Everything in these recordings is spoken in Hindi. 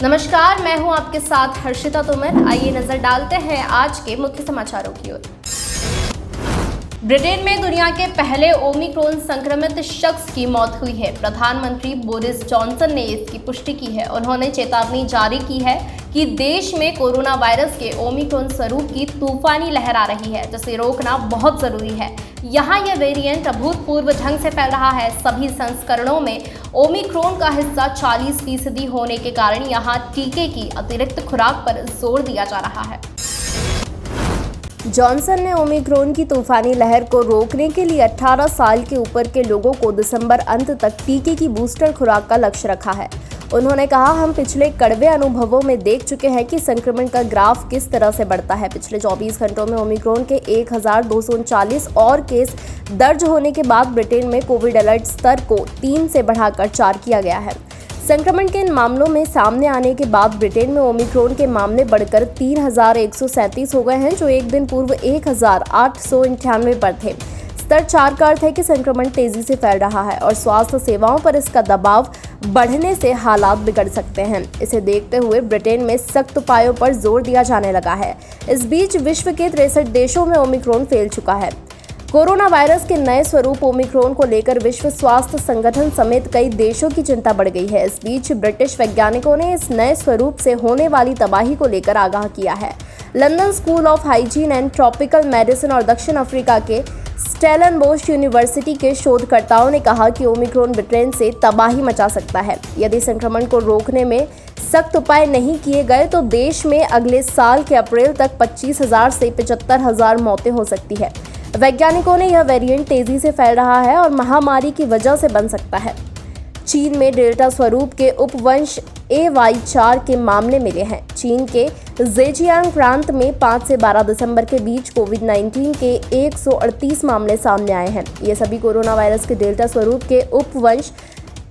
नमस्कार, मैं हूं आपके साथ हर्षिता तोमर। आइए नजर डालते हैं आज के मुख्य समाचारों की ओर। ब्रिटेन में दुनिया के पहले ओमिक्रॉन संक्रमित शख्स की मौत हुई है। प्रधानमंत्री बोरिस जॉनसन ने इसकी पुष्टि की है। उन्होंने चेतावनी जारी की है कि देश में कोरोना वायरस के ओमिक्रॉन स्वरूप की तूफानी लहर आ रही है, जिसे रोकना बहुत जरूरी है। यहाँ यह वेरिएंट अभूतपूर्व ढंग से फैल रहा है। सभी संस्करणों में ओमिक्रॉन का हिस्सा 40% होने के कारण यहाँ टीके की अतिरिक्त खुराक पर जोर दिया जा रहा है। जॉनसन ने ओमिक्रॉन की तूफानी लहर को रोकने के लिए 18 साल के ऊपर के लोगों को दिसंबर अंत तक टीके की बूस्टर खुराक का लक्ष्य रखा है। उन्होंने कहा, हम पिछले कड़वे अनुभवों में देख चुके हैं कि संक्रमण का ग्राफ किस तरह से बढ़ता है। पिछले 24 घंटों में ओमिक्रॉन के 1239 और केस दर्ज होने के बाद ब्रिटेन में कोविड अलर्ट स्तर को 3 से बढ़ाकर 4 किया गया है। संक्रमण के इन मामलों में सामने आने के बाद ब्रिटेन में ओमिक्रॉन के मामले बढ़कर 3137 हो गए हैं, जो एक दिन पूर्व 1898 पर थे। स्तर 4 का अर्थ है कि संक्रमण तेजी से फैल रहा है और स्वास्थ्य सेवाओं पर इसका दबाव बढ़ने से हालात बिगड़ सकते हैं। इसे देखते हुए ब्रिटेन में सख्त उपायों पर जोर दिया जाने लगा है। इस बीच विश्व के 63 देशों में ओमिक्रॉन फैल चुका है। कोरोना वायरस के नए स्वरूप ओमिक्रॉन को लेकर विश्व स्वास्थ्य संगठन समेत कई देशों की चिंता बढ़ गई है। इस बीच ब्रिटिश वैज्ञानिकों ने इस नए स्वरूप से होने वाली तबाही को लेकर आगाह किया है। London school of hygiene and tropical medicine और दक्षिण अफ्रीका के स्टेलनबोश यूनिवर्सिटी के शोधकर्ताओं ने कहा कि ओमिक्रॉन ब्रिटेन से तबाही मचा सकता है। यदि संक्रमण को रोकने में सख्त उपाय नहीं किए गए तो देश में अगले साल के अप्रैल तक 25,000 से 75,000 मौतें हो सकती है। वैज्ञानिकों ने यह वेरिएंट तेजी से फैल रहा है और महामारी की वजह से बन सकता है। चीन में डेल्टा स्वरूप के उपवंश AY4 के मामले मिले हैं। चीन के जेजियांग प्रांत में 5 से 12 दिसंबर के बीच कोविड-19 के 138 मामले सामने आए हैं। ये सभी कोरोना वायरस के डेल्टा स्वरूप के उपवंश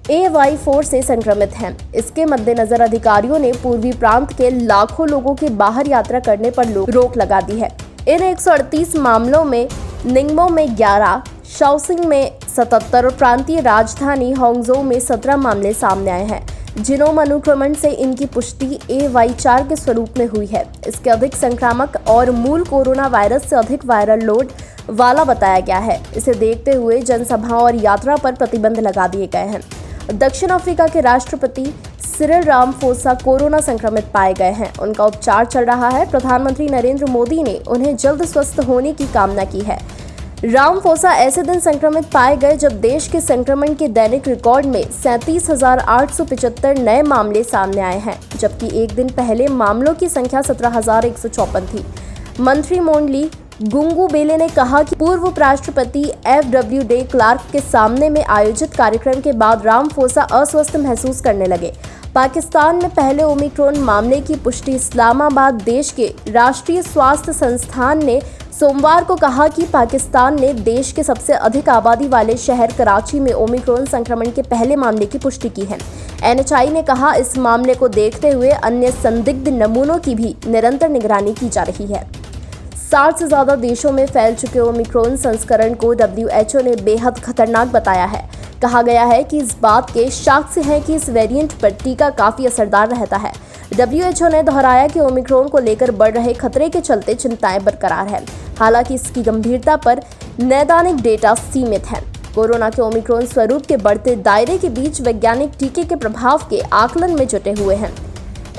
AY4 से संक्रमित हैं। इसके मद्देनजर अधिकारियों ने पूर्वी प्रांत के लाखों लोगों के बाहर यात्रा करने पर रोक लगा दी है। इन 138 मामलों में निंगमो में 11, शाओसिंग में 77 और प्रांतीय राजधानी हांगझोउ में 17 मामले सामने आए हैं। जीनोम अनुक्रमण से इनकी पुष्टि AY4 के स्वरूप में हुई है। इसके अधिक संक्रामक और मूल कोरोना वायरस से अधिक वायरल लोड वाला बताया गया है। इसे देखते हुए जनसभाओं और यात्रा पर प्रतिबंध लगा दिए गए हैं। दक्षिण अफ्रीका के राष्ट्रपति सिरिल रामाफोसा कोरोना संक्रमित पाए गए हैं। उनका उपचार चल रहा है। प्रधानमंत्री नरेंद्र मोदी ने उन्हें जल्द स्वस्थ होने की कामना की है। रामाफोसा ऐसे दिन संक्रमित पाए गए जब देश के संक्रमण के दैनिक रिकॉर्ड में 37,875 नए मामले सामने आए हैं, जबकि एक दिन पहले मामलों की संख्या 17,154 थी। मंत्री मोंडली गुंगुबेले ने कहा कि पूर्व उपराष्ट्रपति FW डे क्लार्क के सामने में आयोजित कार्यक्रम के बाद रामाफोसा अस्वस्थ महसूस करने लगे। पाकिस्तान में पहले ओमिक्रॉन मामले की पुष्टि इस्लामाबाद देश के राष्ट्रीय स्वास्थ्य संस्थान ने सोमवार को कहा कि पाकिस्तान ने देश के सबसे अधिक आबादी वाले शहर कराची में ओमिक्रॉन संक्रमण के पहले मामले की पुष्टि की है। NHI ने कहा, इस मामले को देखते हुए अन्य संदिग्ध नमूनों की भी निरंतर निगरानी की जा रही है। 60 से ज्यादा देशों में फैल चुके ओमिक्रॉन संस्करण को WHO ने बेहद खतरनाक बताया है। कहा गया है कि इस बात के साक्ष्य हैं कि इस वेरिएंट पर टीका काफी असरदार रहता है। WHO ने दोहराया कि ओमिक्रॉन को लेकर बढ़ रहे खतरे के चलते चिंताएं बरकरार हैं। हालांकि इसकी गंभीरता पर नैदानिक डेटा सीमित है। कोरोना के ओमिक्रॉन स्वरूप के बढ़ते दायरे के बीच वैज्ञानिक टीके के प्रभाव के आकलन में जुटे हुए हैं।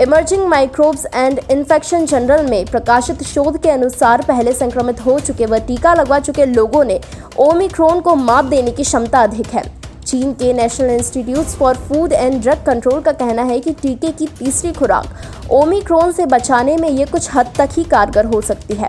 Emerging microbes and infection journal में प्रकाशित शोध के अनुसार पहले संक्रमित हो चुके व टीका लगवा चुके लोगों ने ओमिक्रॉन को मात देने की क्षमता अधिक है। चीन के national institute for food and drug control का कहना है कि टीके की तीसरी खुराक ओमिक्रॉन से बचाने में ये कुछ हद तक ही कारगर हो सकती है।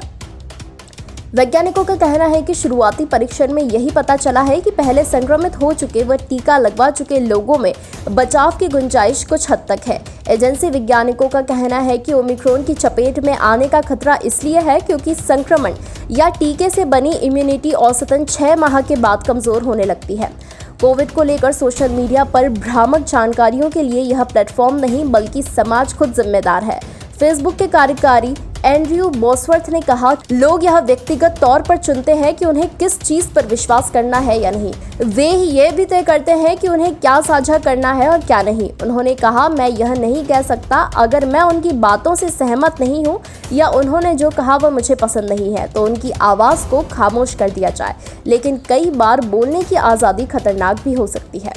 वैज्ञानिकों का कहना है कि शुरुआती परीक्षण में यही पता चला है कि पहले संक्रमित हो चुके व टीका लगवा चुके लोगों में बचाव की गुंजाइश कुछ हद तक है। एजेंसी वैज्ञानिकों का कहना है कि ओमिक्रॉन की चपेट में आने का खतरा इसलिए है क्योंकि संक्रमण या टीके से बनी इम्यूनिटी औसतन 6 माह के बाद कमजोर होने लगती है। कोविड को लेकर सोशल मीडिया पर भ्रामक जानकारियों के लिए यह प्लेटफॉर्म नहीं बल्कि समाज खुद जिम्मेदार है। फेसबुक के कार्यकारी एंड्रयू बॉसवर्थ ने कहा, लोग यह व्यक्तिगत तौर पर चुनते हैं कि उन्हें किस चीज पर विश्वास करना है या नहीं। वे ही ये भी तय करते हैं कि उन्हें क्या साझा करना है और क्या नहीं। उन्होंने कहा, मैं यह नहीं कह सकता अगर मैं उनकी बातों से सहमत नहीं हूँ या उन्होंने जो कहा वह मुझे पसंद नहीं है तो उनकी आवाज़ को खामोश कर दिया जाए। लेकिन कई बार बोलने की आज़ादी खतरनाक भी हो सकती है।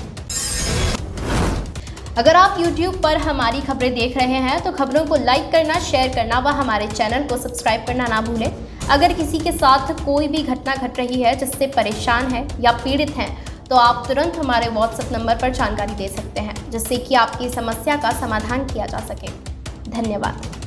अगर आप YouTube पर हमारी खबरें देख रहे हैं तो खबरों को लाइक करना, शेयर करना व हमारे चैनल को सब्सक्राइब करना ना भूलें। अगर किसी के साथ कोई भी घटना घट रही है जिससे परेशान है या पीड़ित हैं तो आप तुरंत हमारे WhatsApp नंबर पर जानकारी दे सकते हैं, जिससे कि आपकी समस्या का समाधान किया जा सके। धन्यवाद।